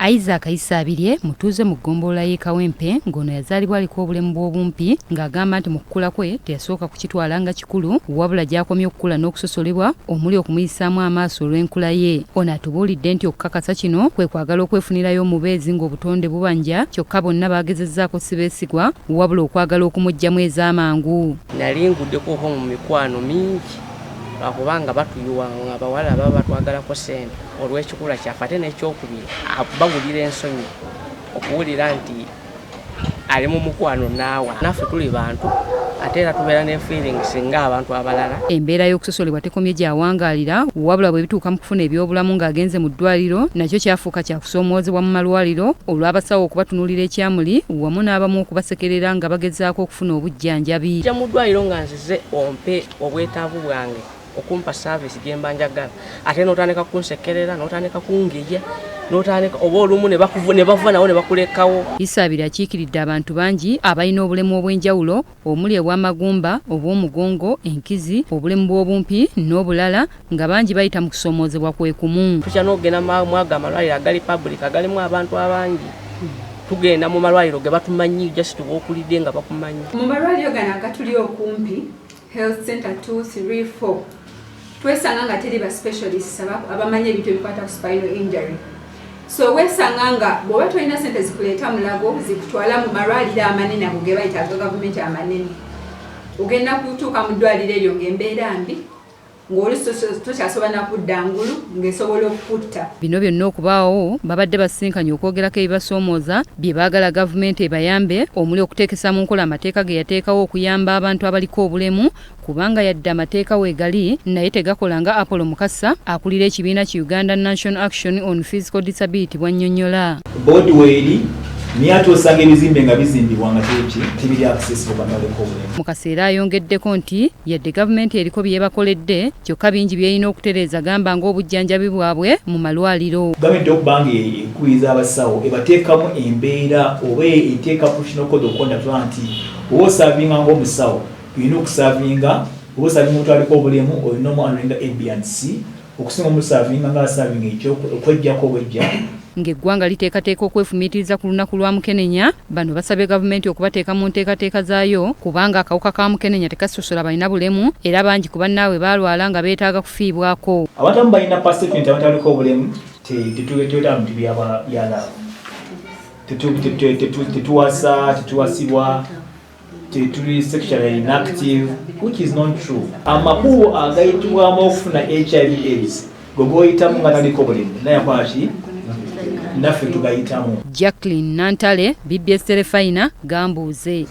Isaac Isabirye mutuuze mu ggombolola y'e Kawempe ng'ono yazaalibwa aliko obulemu bw'obumpi ng'agamba nti mu kukula kwe teyasooka kukitwala nga kikulu wabula gy'akomye okukula n'okusosolebwa omuli okumuyisaamu amaaso olw'enkula ye. Ono atubuulidde nti okukakasa kino kwe kwagala okwefunirayo omubeezi ng'obutonde bubanja kyokka bonna baagezezzaako si beesigwa wabula okwagala okumuggyamu ez'amangu. Nali nguddeko mu mikwano mingi akubanga batuyuwa abawala baba batwagalako ssente olw'ekikula kyaffe ate n'ekyokubiri bawulira ensonyi okuwulira nti ali mu mukwano naawa. Naffe tuli bantu ate era tubeera ne feelings ng'abantu abalala. Embeera y'okusosolebwa tekomye gy'awangaalira wabula bwe bituuka mu kufuna ebyobulamu ng'agenze mu ddwaliro nakyo kyafuuka kyakusoomoozebwa mu malwaliro olw'abasawo okubatunuulira ekyamuli wamu n'abamu okubasekerera nga bagezaako okufuna obujjanjabi. Nja mu ddwaliro nga nzize ompe obwetaavu bwange okumpa service gyemba njagala ate n'otandika kunsekerera n'otandika kungeya n'otandika oba olumu ne bava nawo ne bakulekawo. Isabirye akiikiridde abantu bangi abalina obulemu obw'enjawulo omuli obw'amagumba, obw'omugongo, enkizi, obulemu bw'obumpi n'obulala nga bangi bayita mu kusoomoozebwa kwe kumu. Tukya n'ogenda mwaga amalwaliro agali public agalimu abantu abangi tugenda mu malwaliro ge batumanyi just bw'okulidde nga bakumanyi. Mu malwaliro gano agatuli okumpi Health Center 2, 3, 4 twesanga nga teri ba specialists abamanyi ebintu ebikwata ku spinal injury. So wesanga nga bw'oba tolina ssente zikuleeta mulago zikutwala mu malwaliro amanene ago ge bayita aga gavumenti amanene ogenda kutuuka mu ddwaliro eryo ng'embeera mbi ng'oli tokyasobola na kudda ngulu ng'esobola okukutta. Bino byonna okubaawo babadde basinkanye okwogerako ebibasoomooza bye baagala gavumenti ebayambe omuli okuteekesa mu nkola amateeka ge yateekawo okuyamba abantu abaliko obulemu kubanga yadde amateeka weegali naye tegakola nga Apollo Mukasa akulira ekibiina ki Uganda National Action on Physical Disability bw'annyonnyola. Bodweri niyato osanga ebizimbe nga bizimbibwa nga tebiri accessible ku bantu obulemu. Mu kaseera ayongeddeko nti yadde gavumenti eriko bye bakoledde kyokka bingi byeyina okutereeza gamba ng'obujjanjabi bwabwe mu malwaliro. Gavumenti okubanga ekuyiriza abasawo ebateekamu embeera oba eteeka professional code of conduct nti oba osaavinga ng'omusawo olina okusaavinga oba osaavinga omuntu aliko obulemu olina omuanringa A+C okusinga omusaavinga ng'asaavinga ekyo okwejjako obwejja. Ng'eggwanga liteekateeka okwefumiitiriza ku lunaku lwa Mukenenya bano basabye gavumenti okubateeka mu nteekateeka zaayo kubanga akawuka ka Mukenenya tekasosola balina bulemu era bangi ku bannaabwe baalwala nga beetaaga kufiibwako. Abantu abamu balina pasifenti abantu abaliko obulemu tetwetaaga bintu byala tetuwasa tetuwasibwa tetuli sexually inactive which is not true. Amakubo agayitibwamu okufuna HIV/AIDS gogoyitamu nga taliko obulemu naye akwaki naffe tugayitamu. Jacqueline Nantale, BBS Telefina, Gambuuze.